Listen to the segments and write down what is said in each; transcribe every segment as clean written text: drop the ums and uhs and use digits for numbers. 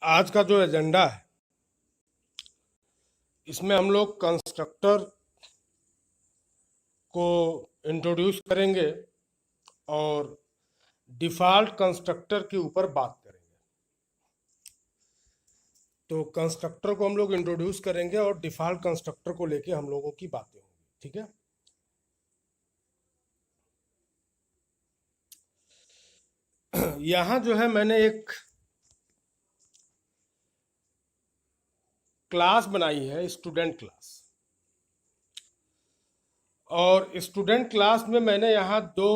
आज का जो एजेंडा है इसमें हम लोग कंस्ट्रक्टर को इंट्रोड्यूस करेंगे और डिफ़ॉल्ट कंस्ट्रक्टर के ऊपर बात करेंगे। तो कंस्ट्रक्टर को हम लोग इंट्रोड्यूस करेंगे और डिफ़ॉल्ट कंस्ट्रक्टर को लेके हम लोगों की बातें होंगी, ठीक है। यहाँ जो है मैंने एक क्लास बनाई है, स्टूडेंट क्लास, और स्टूडेंट क्लास में मैंने यहाँ दो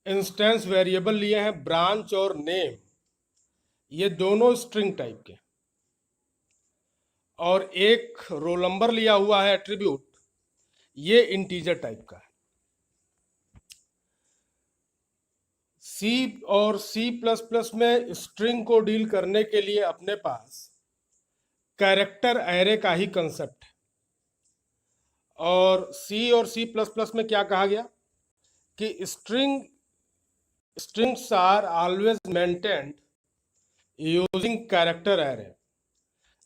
इंस्टेंस वेरिएबल लिए हैं, ब्रांच और नेम। ये दोनों स्ट्रिंग टाइप के, और एक रोल नंबर लिया हुआ है एट्रीब्यूट, ये इंटीजर टाइप का है। सी और सी प्लस प्लस में स्ट्रिंग को डील करने के लिए अपने पास कैरेक्टर एरे का ही कंसेप्ट है। और सी प्लस प्लस में क्या कहा गया कि strings are always maintained using character array,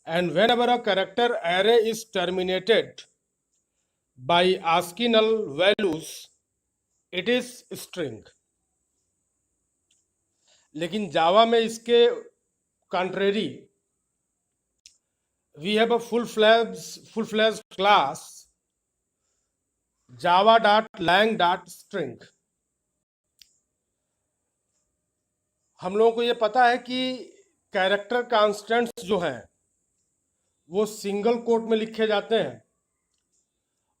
and whenever a character array is terminated by ASCII null values, it is string। लेकिन जावा में इसके contrary we have a full-fledged class java.lang.string। हम लोगों को ये पता है कि कैरेक्टर कॉन्स्टेंट्स जो हैं वो सिंगल कोट में लिखे जाते हैं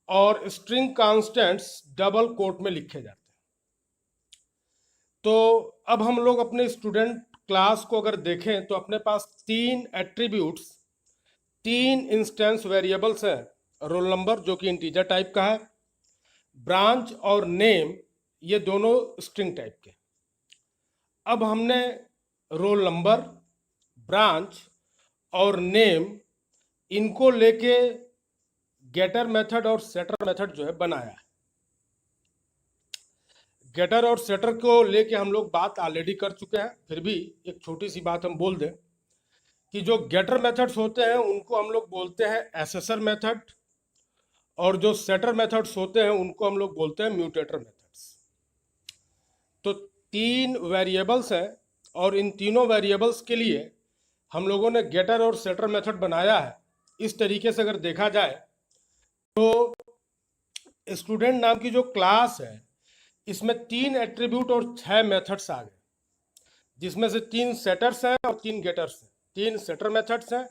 और स्ट्रिंग कॉन्स्टेंट्स डबल कोट में लिखे जाते हैं। तो अब हम लोग अपने स्टूडेंट क्लास को अगर देखें तो अपने पास तीन एट्रीब्यूट्स, तीन इंस्टेंस वेरिएबल्स हैं। रोल नंबर जो कि इंटीजर टाइप का है, ब्रांच और नेम ये दोनों स्ट्रिंग टाइप के। अब हमने रोल नंबर, ब्रांच और नेम इनको लेके गेटर मेथड और सेटर मेथड जो है बनाया है। गेटर और सेटर को लेके हम लोग बात ऑलरेडी कर चुके हैं, फिर भी एक छोटी सी बात हम बोल दें कि जो गेटर मेथड्स होते हैं उनको हम लोग बोलते हैं एसेसर मेथड, और जो सेटर मेथड्स होते हैं उनको हम लोग बोलते हैं म्यूटेटर मेथड्स। तो तीन वेरिएबल्स हैं और इन तीनों वेरिएबल्स के लिए हम लोगों ने गेटर और सेटर मेथड बनाया है। इस तरीके से अगर देखा जाए तो स्टूडेंट नाम की जो क्लास है इसमें तीन एट्रीब्यूट और 6 मेथड्स आ गए, जिसमें से 3 सेटर्स हैं और 3 गेटर्स हैं। 3 सेटर मेथड्स हैं,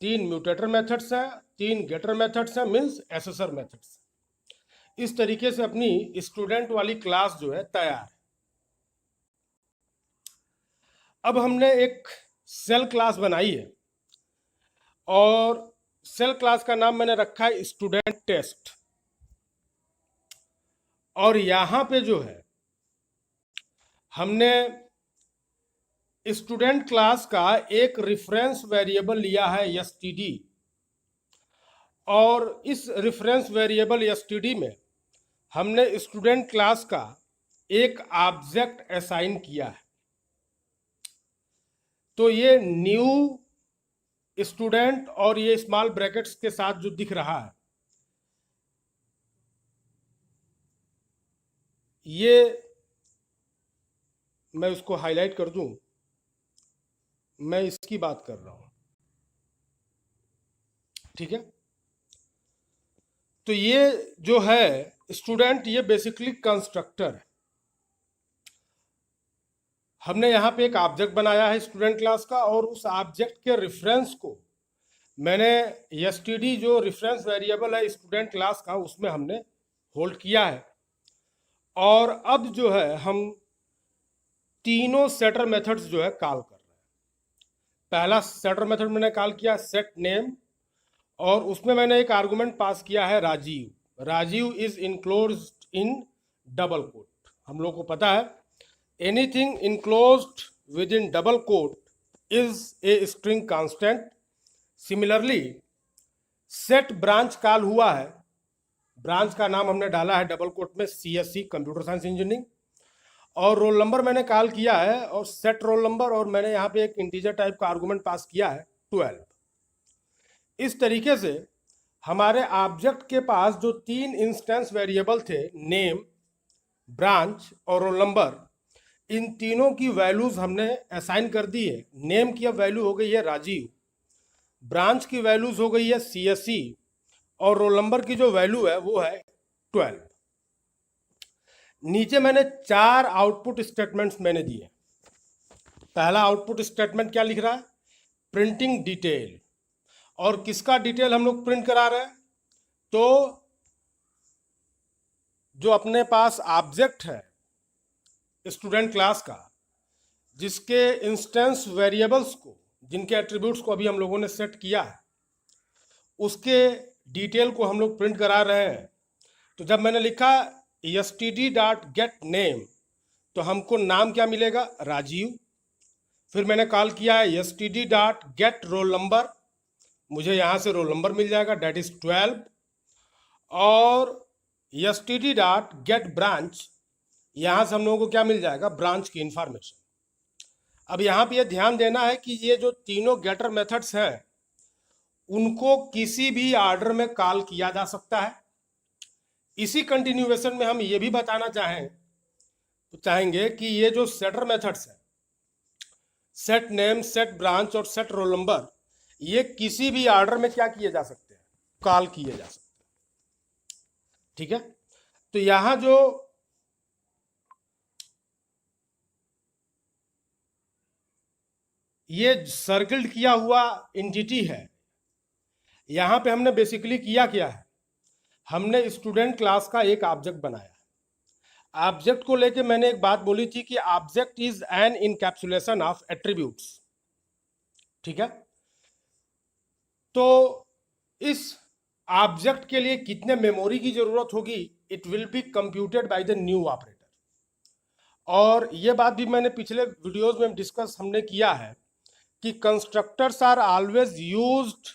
3 म्यूटेटर मेथड्स हैं, 3 गेटर मेथड्स हैं, मीन्स एसेसर मेथड्स। इस तरीके से अपनी स्टूडेंट वाली क्लास जो है तैयार है। अब हमने एक सेल क्लास बनाई है और सेल क्लास का नाम मैंने रखा है स्टूडेंट टेस्ट। और यहां पे जो है हमने स्टूडेंट क्लास का एक रेफरेंस वेरिएबल लिया है std, और इस रेफरेंस वेरिएबल std में हमने स्टूडेंट क्लास का एक ऑब्जेक्ट असाइन किया है। तो ये न्यू स्टूडेंट और ये स्मॉल ब्रैकेट्स के साथ जो दिख रहा है ये मैं उसको हाईलाइट कर दूं, मैं इसकी बात कर रहा हूं, ठीक है। तो ये जो है स्टूडेंट, ये बेसिकली कंस्ट्रक्टर है। हमने यहाँ पे एक ऑब्जेक्ट बनाया है स्टूडेंट क्लास का, और उस ऑब्जेक्ट के रेफरेंस को मैंने std जो रेफरेंस वेरिएबल है स्टूडेंट क्लास का उसमें हमने होल्ड किया है। और अब जो है हम तीनों सेटर मेथड्स जो है कॉल कर रहे हैं। पहला सेटर मेथड मैंने कॉल किया सेट नेम, और उसमें मैंने एक आर्गुमेंट पास किया है Rajiv. Rajiv is enclosed in double quote. हम लोग को पता है anything enclosed with in double quote is a string constant. Similarly set branch call हुआ है, ब्रांच का नाम हमने डाला है डबल कोट में CSE कंप्यूटर साइंस इंजीनियरिंग, और रोल नंबर मैंने कॉल किया है और सेट रोल नंबर, और मैंने यहाँ पे एक इंटीजर टाइप का आर्गुमेंट पास किया है 12। इस तरीके से हमारे ऑब्जेक्ट के पास जो 3 इंस्टेंस वेरिएबल थे, नेम, ब्रांच और रोल नंबर, इन तीनों की वैल्यूज हमने असाइन कर दी है। नेम की अब वैल्यू हो गई है राजीव, ब्रांच की वैल्यूज हो गई है CSE, और रोल नंबर की जो वैल्यू है वो है 12। नीचे मैंने 4 आउटपुट स्टेटमेंट्स मैंने दिए। पहला आउटपुट स्टेटमेंट क्या लिख रहा है? Printing detail. और किसका डिटेल हम लोग प्रिंट करा रहे हैं? तो जो अपने पास ऑब्जेक्ट है स्टूडेंट क्लास का, जिसके इंस्टेंस वेरिएबल्स को, जिनके एट्रीब्यूट्स को अभी हम लोगों ने सेट किया है, उसके डिटेल को हम लोग प्रिंट करा रहे हैं। तो जब मैंने लिखा std.getName, तो हमको नाम क्या मिलेगा? राजीव। फिर मैंने कॉल किया है std.getRollNumber, मुझे यहाँ से रोल नंबर मिल जाएगा, डेट इज 12। और std.getBranch, यहाँ से हम लोगों को क्या मिल जाएगा? ब्रांच की इंफॉर्मेशन। अब यहाँ पे ये ध्यान देना है कि ये जो तीनों गेटर मेथड्स हैं, उनको किसी भी ऑर्डर में कॉल किया जा सकता है। इसी कंटिन्यूएशन में हम ये भी बताना चाहेंगे कि ये जो सेटर मेथड्स हैं, सेट नेम, सेट ब्रांच और सेट रोल नंबर, ये किसी भी ऑर्डर में क्या किए जा सकते हैं? कॉल किए जा सकते हैं। ठीक है, तो यहां जो ये सर्किल्ड किया हुआ एंटिटी है, यहां पे हमने बेसिकली किया क्या है? हमने स्टूडेंट क्लास का एक ऑब्जेक्ट बनाया। ऑब्जेक्ट को लेके मैंने एक बात बोली थी कि object is an encapsulation of attributes. ठीक है, तो इस ऑब्जेक्ट के लिए कितने मेमोरी की जरूरत होगी? It will be computed by the new operator. और ये बात भी मैंने पिछले वीडियोस में डिस्कस हमने किया है कि constructors are always used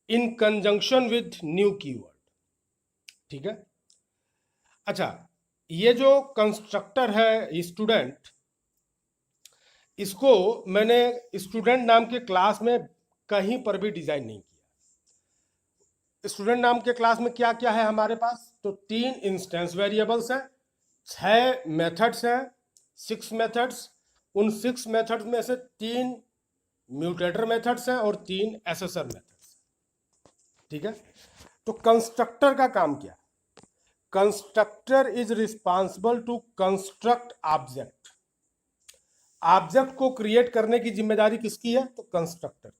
in conjunction with new keyword. ठीक है, अच्छा, ये जो कंस्ट्रक्टर है स्टूडेंट, इसको मैंने स्टूडेंट नाम के क्लास में कहीं पर भी डिजाइन नहीं किया। स्टूडेंट नाम के क्लास में क्या क्या है हमारे पास? तो 3 इंस्टेंस वेरिएबल्स हैं, 6 मेथड्स हैं, 6 मेथड्स। उन 6 मेथड्स में से 3 म्यूटेटर मेथड्स हैं और 3 एसेसर मेथड्स। ठीक है, तो कंस्ट्रक्टर का काम क्या है? Constructor is responsible to construct object. Object को क्रिएट करने की जिम्मेदारी किसकी है? तो कंस्ट्रक्टर की।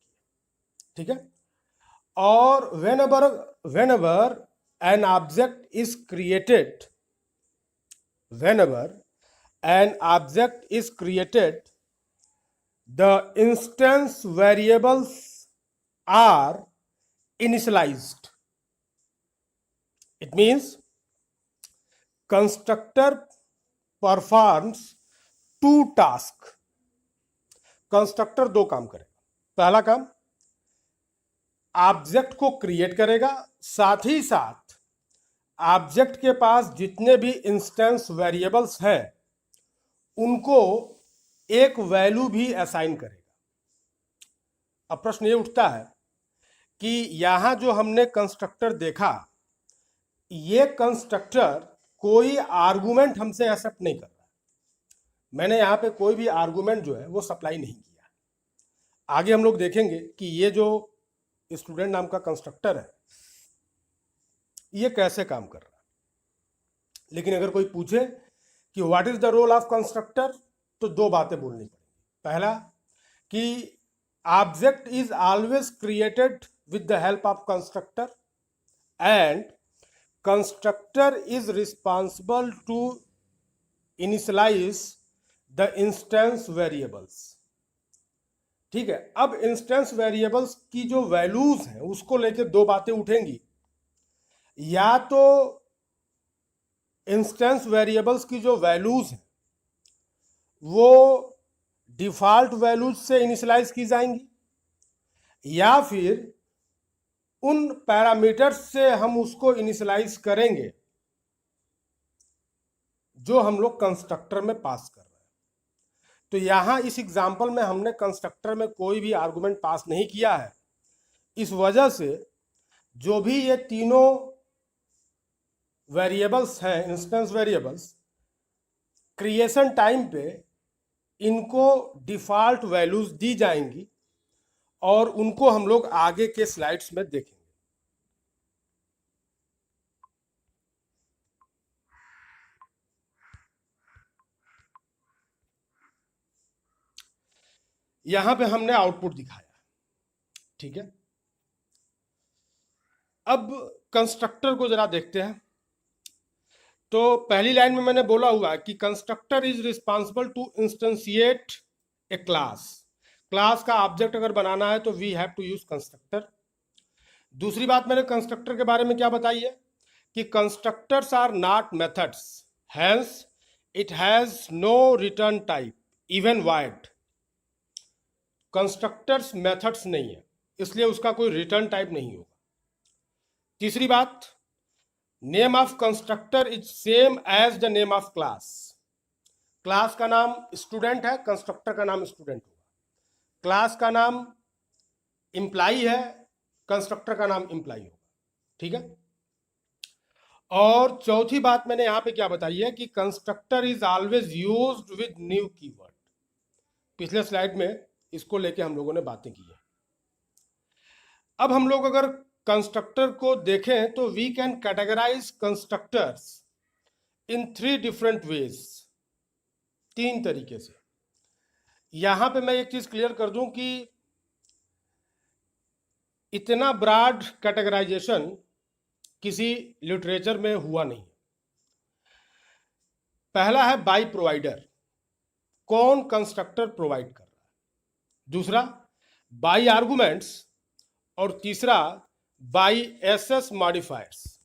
ठीक है, और whenever an object is created, the instance variables are initialized. It means constructor performs 2 tasks. Constructor 2 काम करेगा। पहला काम, ऑब्जेक्ट को क्रिएट करेगा, साथ ही साथ ऑब्जेक्ट के पास जितने भी इंस्टेंस वेरिएबल्स हैं उनको एक वैल्यू भी असाइन करेगा। अब प्रश्न ये उठता है कि यहां जो हमने कंस्ट्रक्टर देखा, ये कंस्ट्रक्टर कोई आर्गुमेंट हमसे एक्सेप्ट नहीं कर रहा। मैंने यहां पे कोई भी आर्गुमेंट जो है वो सप्लाई नहीं किया। आगे हम लोग देखेंगे कि ये जो स्टूडेंट नाम का कंस्ट्रक्टर है ये कैसे काम कर रहा है। लेकिन अगर कोई पूछे कि what is the role of constructor, तो 2 बातें बोलनी पड़ेगी। पहला कि object is always created with the help of constructor, and constructor is responsible to initialise the instance variables. ठीक है, अब इंस्टेंस वेरिएबल्स की जो वैल्यूज हैं उसको लेकर 2 बातें उठेंगी। या तो इंस्टेंस वेरिएबल्स की जो वैल्यूज हैं वो डिफॉल्ट वैल्यूज से इनिशियलाइज की जाएंगी, या फिर उन पैरामीटर्स से हम उसको इनिशियलाइज करेंगे जो हम लोग कंस्ट्रक्टर में पास कर रहे हैं। तो यहाँ इस एग्जाम्पल में हमने कंस्ट्रक्टर में कोई भी आर्गुमेंट पास नहीं किया है। इस वजह से जो भी ये तीनों वेरिएबल्स हैं, इंस्टेंस वेरिएबल्स, क्रिएशन टाइम पे इनको डिफॉल्ट वैल्यूज दी जाएंगी और उनको हम लोग आगे के स्लाइड्स में देखेंगे। यहां पे हमने आउटपुट दिखाया, ठीक है। अब कंस्ट्रक्टर को जरा देखते हैं। तो पहली लाइन में मैंने बोला हुआ है कि constructor is responsible to instantiate a class. Class का ऑब्जेक्ट अगर बनाना है तो we have to use constructor. दूसरी बात मैंने कंस्ट्रक्टर के बारे में क्या बताई है कि constructors are not methods, hence it has no return type even void. Constructors methods नहीं है, इसलिए उसका कोई रिटर्न टाइप नहीं होगा। तीसरी बात, name of constructor is same as the name of class. Class का नाम स्टूडेंट है, कंस्ट्रक्टर का नाम स्टूडेंट होगा। क्लास का नाम इंप्लाई है, कंस्ट्रक्टर का नाम इंप्लाई होगा, ठीक है। और चौथी बात मैंने यहां पे क्या बताई है कि constructor is always used with new keyword. पिछले स्लाइड में इसको लेके हम लोगों ने बातें की है। अब हम लोग अगर कंस्ट्रक्टर को देखें तो we can categorise constructors in 3 different ways, 3 तरीके से। यहां पे मैं एक चीज क्लियर कर दूं कि इतना ब्रॉड कैटेगराइजेशन किसी लिटरेचर में हुआ नहीं। पहला है बाय प्रोवाइडर, कौन कंस्ट्रक्टर प्रोवाइड कर रहा है। दूसरा बाय आर्गुमेंट्स, और तीसरा बाय एसएस मॉडिफायर्स।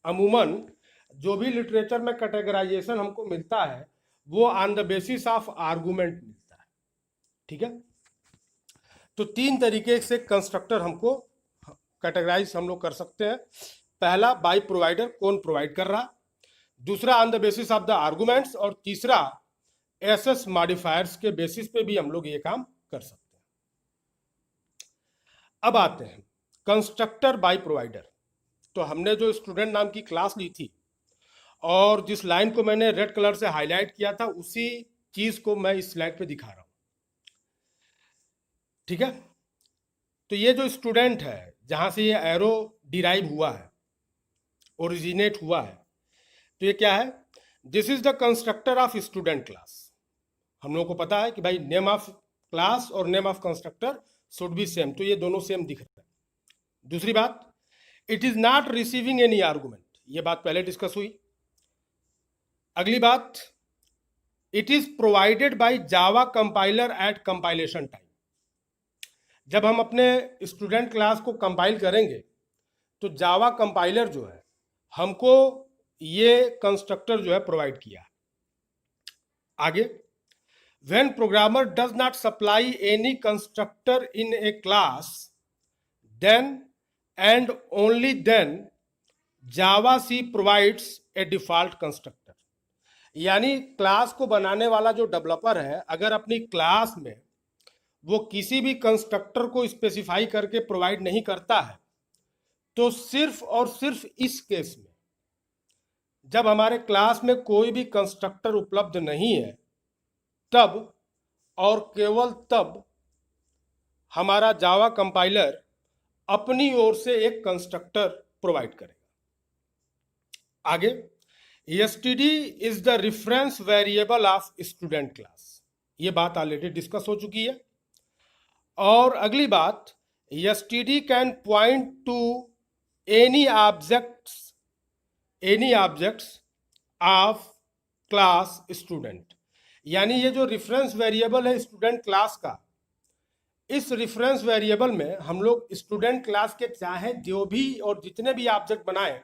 अमूमन जो भी लिटरेचर में कैटेगराइजेशन हमको मिलता है वो on the basis of argument मिलता है, ठीक है। तो 3 तरीके से कंस्ट्रक्टर हमको कैटेगराइज हम लोग कर सकते हैं। पहला बाय प्रोवाइडर, कौन प्रोवाइड कर रहा। दूसरा on the basis of the arguments, और तीसरा एसएस मॉडिफायर्स के बेसिस पे भी हम लोग ये काम कर सकते हैं। अब आते हैं कंस्ट्रक्टर बाय प्रोवाइडर। तो हमने जो स्टूडेंट नाम की क्लास ली थी और जिस लाइन को मैंने रेड कलर से हाईलाइट किया था उसी चीज को मैं इस स्लाइड पे दिखा रहा हूं, ठीक है। तो ये जो स्टूडेंट है जहां से ये एरो डिराइव हुआ है, ओरिजिनेट हुआ है, तो ये क्या है, this is the constructor of student class. हम लोगों को पता है कि भाई नेम ऑफ क्लास और name of constructor should be same, तो ये दोनों सेम दिख रहा है। दूसरी बात, it is not receiving any argument, ये बात पहले डिस्कस हुई। अगली बात, it is provided by Java compiler at compilation time. जब हम अपने स्टूडेंट क्लास को कंपाइल करेंगे तो जावा कंपाइलर जो है हमको ये कंस्ट्रक्टर जो है प्रोवाइड किया। आगे, when programmer does not supply any constructor in a class then and only then Java C provides a default constructor. यानी क्लास को बनाने वाला जो डेवलपर है अगर अपनी क्लास में वो किसी भी कंस्ट्रक्टर को स्पेसिफाई करके प्रोवाइड नहीं करता है तो सिर्फ और सिर्फ इस केस में, जब हमारे क्लास में कोई भी कंस्ट्रक्टर उपलब्ध नहीं है, तब और केवल तब हमारा जावा कंपाइलर अपनी ओर से एक कंस्ट्रक्टर प्रोवाइड करेगा। आगे, STD is the reference variable of student class, ये बात ऑलरेडी डिस्कस हो चुकी है। और अगली बात, STD can point two any objects of class student. यानी ये जो रेफरेंस वेरिएबल है स्टूडेंट क्लास का, इस रेफरेंस वेरिएबल में हम लोग स्टूडेंट क्लास के चाहे जो भी और जितने भी ऑब्जेक्ट बनाए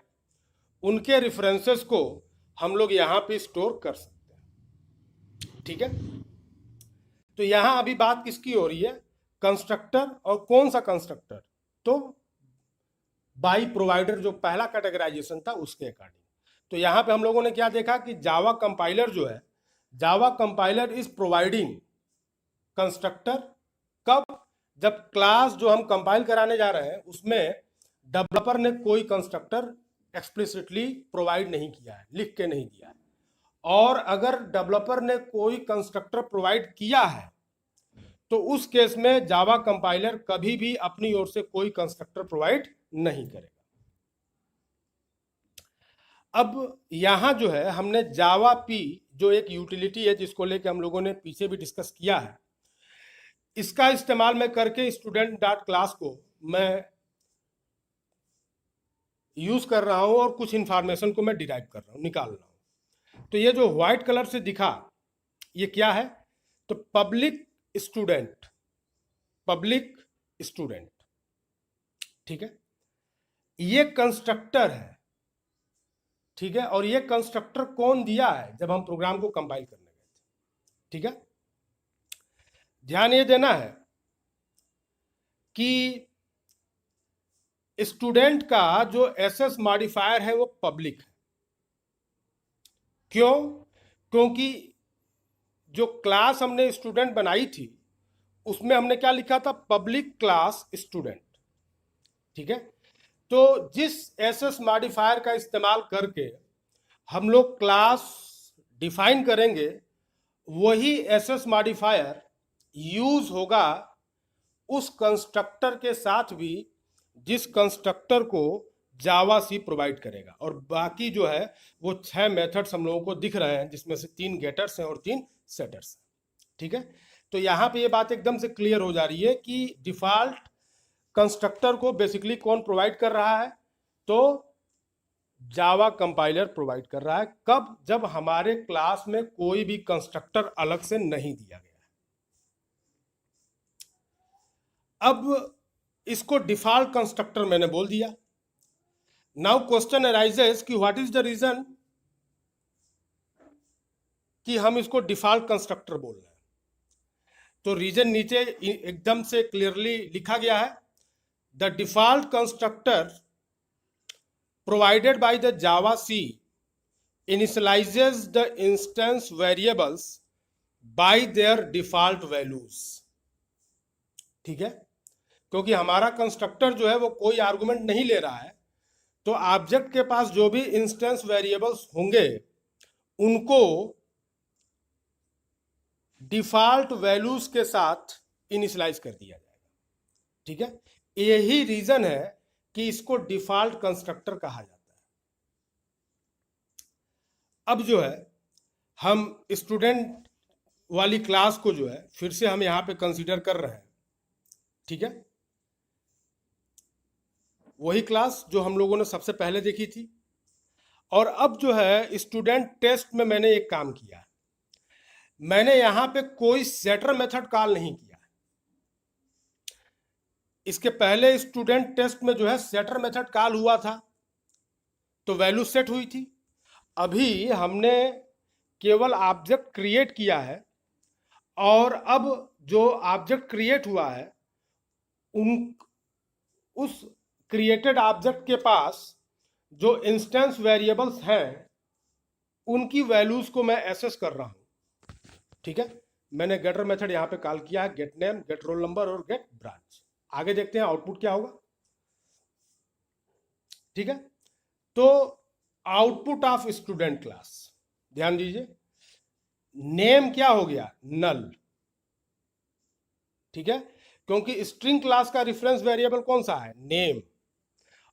उनके रेफरेंसेस को हम लोग यहाँ पे स्टोर कर सकते हैं, ठीक है। तो यहाँ अभी बात किसकी हो रही है, कंस्ट्रक्टर, और कौन सा कंस्ट्रक्टर, तो बाय प्रोवाइडर जो पहला कैटेगराइजेशन था उसके अकॉर्डिंग। तो यहाँ पे हम लोगों ने क्या देखा कि जावा कंपाइलर जो है, Java compiler is providing constructor कब, जब क्लास जो हम कंपाइल कराने जा रहे हैं उसमें डेवलपर ने कोई कंस्ट्रक्टर एक्सप्लिसिटली प्रोवाइड नहीं किया है, लिख के नहीं दिया है। और अगर डेवलपर ने कोई कंस्ट्रक्टर प्रोवाइड किया है तो उस केस में जावा कंपाइलर कभी भी अपनी ओर से कोई कंस्ट्रक्टर प्रोवाइड नहीं करेगा। अब यहां जो है हमने जावा पी जो एक यूटिलिटी है जिसको लेके हम लोगों ने पीछे भी डिस्कस किया है, इसका इस्तेमाल मैं करके स्टूडेंट डॉट क्लास को मैं यूज कर रहा हूं और कुछ इंफॉर्मेशन को मैं डिराइव कर रहा हूं, निकाल रहा हूं। तो ये जो व्हाइट कलर से दिखा ये क्या है, तो पब्लिक स्टूडेंट, पब्लिक स्टूडेंट, ठीक है, ये कंस्ट्रक्टर है, ठीक है। और ये कंस्ट्रक्टर कौन दिया है, जब हम प्रोग्राम को कंपाइल करने गए थे, ठीक है। ध्यान ये देना है कि स्टूडेंट का जो एसएस मॉडिफायर है वो पब्लिक है। क्यों? क्योंकि जो क्लास हमने स्टूडेंट बनाई थी उसमें हमने क्या लिखा था, पब्लिक क्लास स्टूडेंट, ठीक है। तो जिस एसएस मॉडिफायर का इस्तेमाल करके हम लोग क्लास डिफाइन करेंगे वही एसएस मॉडिफायर यूज होगा उस कंस्ट्रक्टर के साथ भी जिस कंस्ट्रक्टर को जावा सी प्रोवाइड करेगा। और बाकी जो है वो 6 मेथड्स हम लोगों को दिख रहे हैं जिसमें से 3 गेटर्स हैं और 3 सेटर्स हैं, ठीक है। तो यहाँ पे ये बात एकदम से क्लियर हो जा रही है कि डिफॉल्ट कंस्ट्रक्टर को बेसिकली कौन प्रोवाइड कर रहा है, तो जावा कंपाइलर प्रोवाइड कर रहा है। कब? जब हमारे क्लास में कोई भी कंस्ट्रक्टर अलग से नहीं दिया गया है। अब इसको डिफॉल्ट कंस्ट्रक्टर मैंने बोल दिया। नाउ क्वेश्चन अराइजेस कि व्हाट इज द रीजन कि हम इसको डिफॉल्ट कंस्ट्रक्टर बोल रहे हैं। तो रीजन नीचे एकदम से क्लियरली लिखा गया है, the default constructor provided by the Java C initializes the instance variables by their default values, ठीक है। क्योंकि हमारा कंस्ट्रक्टर जो है वो कोई आर्गुमेंट नहीं ले रहा है, तो ऑब्जेक्ट के पास जो भी इंस्टेंस वेरिएबल्स होंगे उनको डिफॉल्ट वैल्यूज के साथ इनिशियलाइज कर दिया जाएगा, ठीक है। यही रीजन है कि इसको डिफॉल्ट कंस्ट्रक्टर कहा जाता है। अब जो है हम स्टूडेंट वाली क्लास को जो है फिर से हम यहां पे कंसीडर कर रहे हैं, ठीक है। वही क्लास जो हम लोगों ने सबसे पहले देखी थी। और अब जो है स्टूडेंट टेस्ट में मैंने एक काम किया है, मैंने यहां पे कोई सेटर मेथड कॉल नहीं किया। इसके पहले स्टूडेंट टेस्ट में जो है सेटर मेथड कॉल हुआ था तो वैल्यू सेट हुई थी। अभी हमने केवल ऑब्जेक्ट क्रिएट किया है और अब जो ऑब्जेक्ट क्रिएट हुआ है उस क्रिएटेड ऑब्जेक्ट के पास जो इंस्टेंस वेरिएबल्स हैं उनकी वैल्यूज को मैं एसेस कर रहा हूं, ठीक है। मैंने गेटर मेथड यहां पे कॉल किया है, get name, get roll number और गेट ब्रांच। आगे देखते हैं आउटपुट क्या होगा, ठीक है। तो आउटपुट ऑफ स्टूडेंट क्लास, ध्यान दीजिए, नेम क्या हो गया, नल, ठीक है। क्योंकि स्ट्रिंग क्लास का रेफरेंस वेरिएबल कौन सा है, नेम।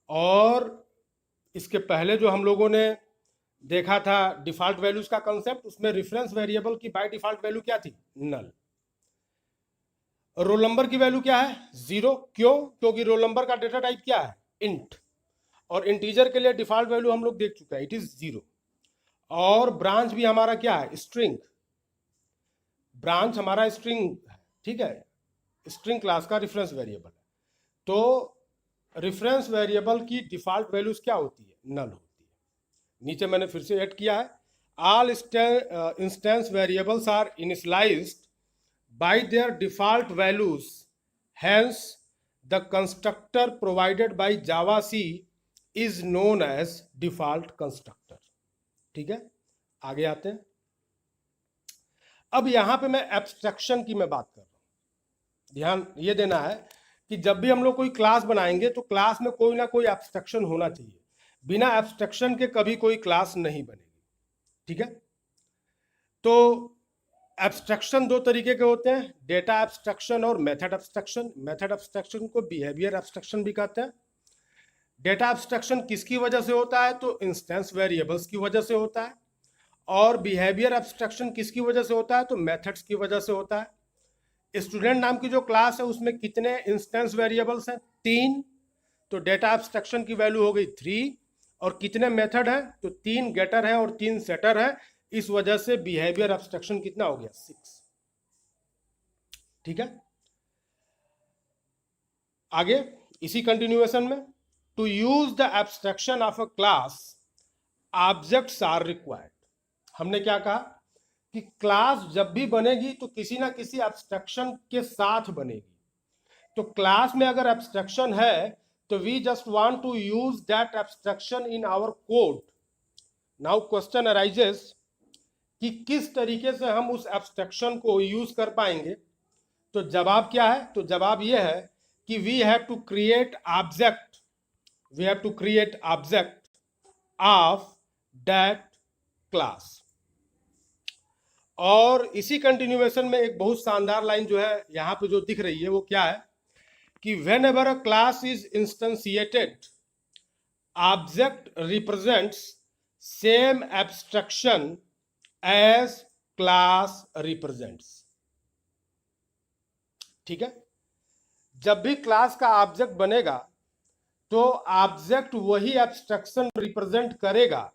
और इसके पहले जो हम लोगों ने देखा था डिफॉल्ट वैल्यूज का कंसेप्ट, उसमें रेफरेंस वेरिएबल की बाय डिफॉल्ट वैल्यू क्या थी, नल। रोल नंबर की वैल्यू क्या है, 0। क्यों? क्योंकि रोल नंबर का डेटा टाइप क्या है, इंट। और इंटीजर के लिए डिफॉल्ट वैल्यू हम लोग देख चुके हैं, इट इज 0। और ब्रांच भी हमारा क्या है, स्ट्रिंग। ब्रांच हमारा स्ट्रिंग है, ठीक है, स्ट्रिंग क्लास का रेफरेंस वेरिएबल है। तो रेफरेंस वेरिएबल की डिफॉल्ट वैल्यूज क्या होती है, नल होती है। नीचे मैंने फिर से ऐड किया है, all instance variables are initialised by their default values, hence the constructor provided by Java C is known as default constructor, ठीक है, आगे आते हैं। अब यहां पे मैं एब्स्ट्रैक्शन की मैं बात कर रहा हूं। ध्यान ये देना है कि जब भी हम लोग कोई क्लास बनाएंगे तो क्लास में कोई ना कोई एब्स्ट्रैक्शन होना चाहिए। बिना एब्स्ट्रैक्शन के कभी कोई क्लास नहीं बनेगी। ठीक है, तो एब्स्ट्रैक्शन दो तरीके के होते हैं, डेटा एब्स्ट्रैक्शन और मेथड एब्स्ट्रैक्शन। मेथड एब्स्ट्रैक्शन को बिहेवियर एब्स्ट्रैक्शन भी कहते हैं। डेटा एब्स्ट्रैक्शन किसकी वजह से होता है? तो इंस्टेंस वेरिएबल्स की वजह से होता है। और बिहेवियर एब्स्ट्रैक्शन किसकी वजह से होता है? तो मेथड्स की वजह से होता है। स्टूडेंट नाम की जो क्लास है उसमें कितने इंस्टेंस वेरिएबल्स हैं? 3। तो डेटा एब्स्ट्रैक्शन की वैल्यू हो गई 3। और कितने मेथड हैं? तो 3 गेटर है और 3 सेटर है। इस वजह से बिहेवियर एब्स्ट्रैक्शन कितना हो गया? 6। ठीक है, आगे इसी कंटिन्यूएशन में, to use the abstraction of a class objects are required. हमने क्या कहा कि क्लास जब भी बनेगी तो किसी ना किसी एब्स्ट्रैक्शन के साथ बनेगी। तो क्लास में अगर एब्स्ट्रैक्शन है तो we just want to use that abstraction in our code. Now question arises कि किस तरीके से हम उस एब्स्ट्रैक्शन को यूज कर पाएंगे। तो जवाब क्या है? तो जवाब यह है कि we have to create object of that class. और इसी कंटिन्यूएशन में एक बहुत शानदार लाइन जो है यहां पे जो दिख रही है वो क्या है कि whenever a class is instantiated object represents same abstraction as class represents. ठीक है, जब भी क्लास का ऑब्जेक्ट बनेगा तो ऑब्जेक्ट वही एब्स्ट्रैक्शन रिप्रेजेंट करेगा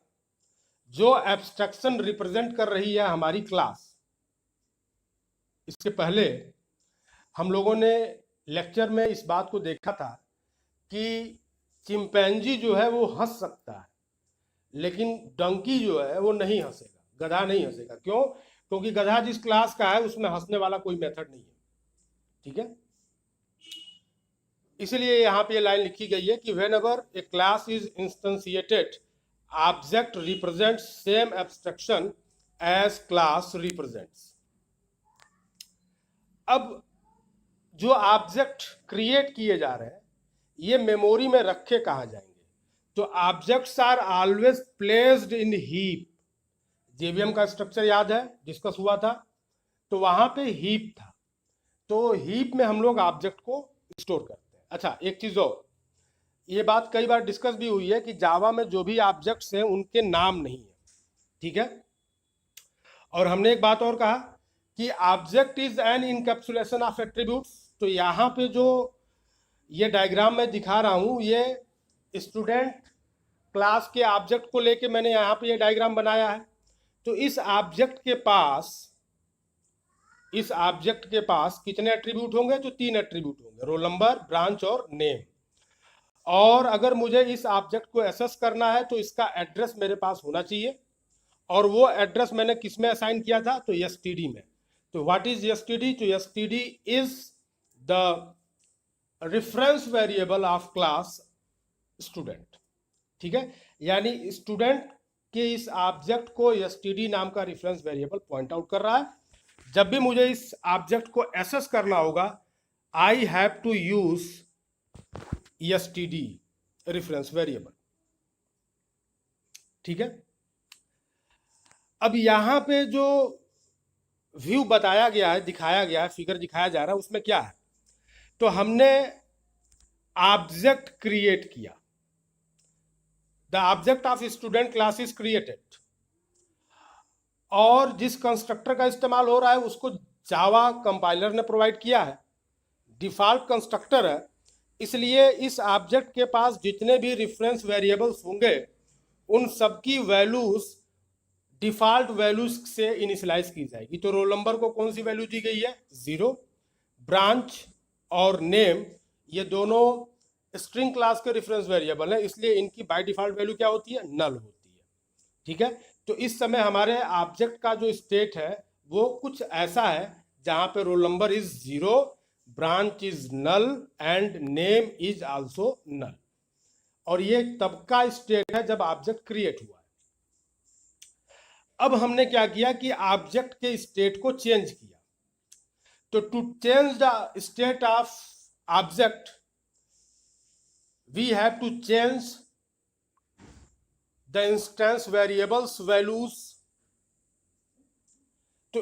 जो एब्स्ट्रैक्शन रिप्रेजेंट कर रही है हमारी क्लास। इसके पहले हम लोगों ने लेक्चर में इस बात को देखा था कि चिंपैंजी जो है वो हंस सकता है लेकिन डंकी जो है वो नहीं हंसेगा, गधा नहीं हंसेगा। क्यों? क्योंकि गधा जिस क्लास का है उसमें हंसने वाला कोई मेथड नहीं है। ठीक है, इसलिए यहां पे लाइन लिखी गई है कि whenever a class is instantiated object represent same abstraction as class represents. अब जो ऑब्जेक्ट क्रिएट किए जा रहे हैं ये मेमोरी में रखे कहाँ जाएंगे? तो objects are always placed in heap. JVM का स्ट्रक्चर याद है, डिस्कस हुआ था, तो वहां पे हीप था। तो हीप में हम लोग ऑब्जेक्ट को स्टोर करते हैं। अच्छा, एक चीज और, ये बात कई बार डिस्कस भी हुई है कि जावा में जो भी ऑब्जेक्ट्स हैं उनके नाम नहीं है। ठीक है, और हमने एक बात और कहा कि object is an encapsulation of attributes. तो यहाँ पे जो ये डायग्राम मैं दिखा रहा हूँ ये स्टूडेंट क्लास के ऑब्जेक्ट को लेके मैंने यहाँ पे ये डायग्राम बनाया है। तो इस ऑब्जेक्ट के पास कितने एट्रीब्यूट होंगे? तो 3 एट्रीब्यूट होंगे, रोल नंबर, ब्रांच और नेम। और अगर मुझे इस ऑब्जेक्ट को एसेस करना है तो इसका एड्रेस मेरे पास होना चाहिए, और वो एड्रेस मैंने किस में असाइन किया था? तो एसटीडी में। तो व्हाट इज एसटीडी? तो STD is the reference variable of class student. ठीक है, यानी स्टूडेंट के इस ऑब्जेक्ट को एसटीडी नाम का रेफरेंस वेरिएबल पॉइंट आउट कर रहा है। जब भी मुझे इस ऑब्जेक्ट को एसेस करना होगा I have to use STD reference variable. ठीक है, अब यहां पे जो व्यू बताया गया है, दिखाया गया है, फिगर दिखाया जा रहा है, उसमें क्या है? तो हमने ऑब्जेक्ट क्रिएट किया, the object of student class is created, और जिस कंस्ट्रक्टर का इस्तेमाल हो रहा है उसको जावा कंपाइलर ने प्रोवाइड किया है, डिफॉल्ट कंस्ट्रक्टर है। इसलिए इस ऑब्जेक्ट के पास जितने भी रेफरेंस वेरिएबल्स होंगे उन सबकी वैल्यूज डिफॉल्ट वैल्यूज से इनिशियलाइज की जाएगी। तो रोल नंबर को कौन सी वैल्यू दी गई है? 0। ब्रांच और नेम ये दोनों स्ट्रिंग क्लास के रेफरेंस वेरिएबल है, इसलिए इनकी बाय डिफॉल्ट वैल्यू क्या होती है? नल होती है। ठीक है, तो इस समय हमारे ऑब्जेक्ट का जो स्टेट है वो कुछ ऐसा है जहां पे roll number is 0, branch is null and name is also null. और ये तब का स्टेट है जब ऑब्जेक्ट क्रिएट हुआ है। अब हमने क्या किया कि ऑब्जेक्ट के स्टेट को चेंज किया। तो to change the state of object we have to change the instance variables values. तो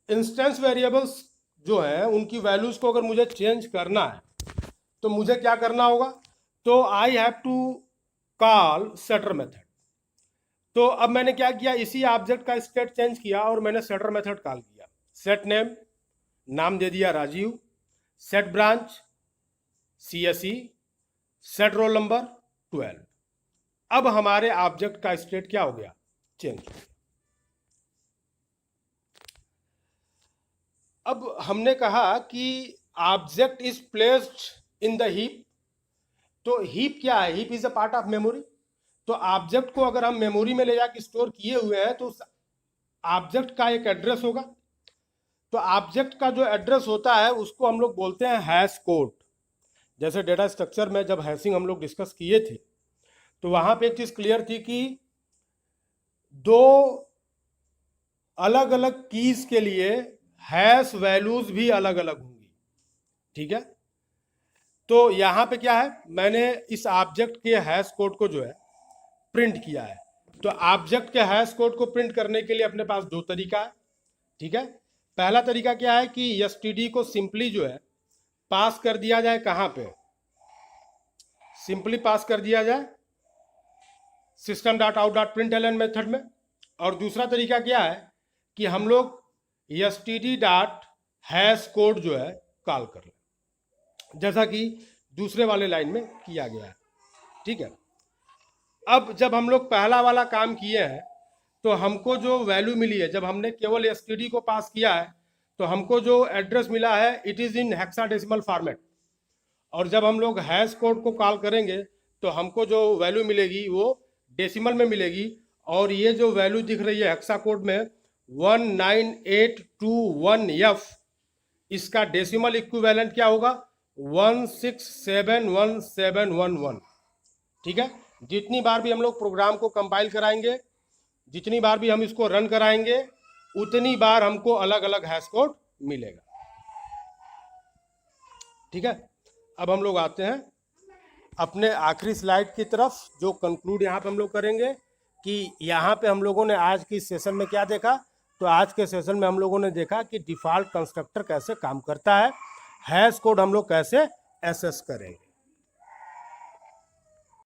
इंस्टेंस वेरिएबल्स जो है उनकी वैल्यूज को अगर मुझे चेंज करना है तो मुझे क्या करना होगा, तो I have to call setter method. तो अब मैंने क्या किया, इसी ऑब्जेक्ट का स्टेट चेंज किया और मैंने सेटर मेथड कॉल किया। सेट नेम, नाम दे दिया Rajiv, set branch CSE, set roll number 12। अब हमारे ऑब्जेक्ट का स्टेट क्या हो गया, चेंज हो गया। अब हमने कहा कि object is placed in the heap. तो हीप क्या है, heap is a part of memory. तो ऑब्जेक्ट को अगर हम मेमोरी में ले जाके स्टोर किए हुए हैं तो उस ऑब्जेक्ट का एक एड्रेस होगा। तो ऑब्जेक्ट का जो एड्रेस होता है उसको हम लोग बोलते हैं हैश कोड। जैसे डेटा स्ट्रक्चर में जब हैशिंग हम लोग डिस्कस किए थे तो वहां पे एक चीज क्लियर थी कि दो अलग अलग कीज के लिए हैश वैल्यूज भी अलग अलग होंगी। ठीक है, तो यहां पे क्या है, मैंने इस ऑब्जेक्ट के हैश कोड को जो है प्रिंट किया है। तो ऑब्जेक्ट के हैश कोड को प्रिंट करने के लिए अपने पास दो तरीका है। ठीक है, पहला तरीका क्या है कि एसटीडी को सिंपली जो है पास कर दिया जाए, कहां पे, सिंपली पास कर दिया जाए system.out.println मेथड में। और दूसरा तरीका क्या है कि हम लोग std.हैश कोड जो है कॉल कर लें, जैसा कि दूसरे वाले लाइन में किया गया है। ठीक है, अब जब हम लोग पहला वाला काम किए हैं तो हमको जो वैल्यू मिली है, जब हमने केवल एसटीडी को पास किया है तो हमको जो एड्रेस मिला है it is in hexadecimal format. और जब हम लोग हैश कोड को कॉल करेंगे तो हमको जो वैल्यू मिलेगी वो डेसिमल में मिलेगी। और ये जो वैल्यू दिख रही है हेक्सा कोड में 19821F, इसका डेसिमल इक्विवेलेंट क्या होगा, 16711711। ठीक है, जितनी बार भी हम लोग प्रोग्राम को कंपाइल कराएंगे, जितनी बार भी हम इसको रन कराएंगे, उतनी बार हमको अलग अलग हैश कोड मिलेगा। ठीक है, अब हम लोग आते हैं अपने आखिरी स्लाइड की तरफ, जो कंक्लूड यहाँ पे हम लोग करेंगे कि यहाँ पे हम लोगों ने आज की सेशन में क्या देखा। तो आज के सेशन में हम लोगों ने देखा कि डिफ़ॉल्ट कंस्ट्रक्टर कैसे काम करता है, हैश कोड हम लोग कैसे एसेस करेंगे।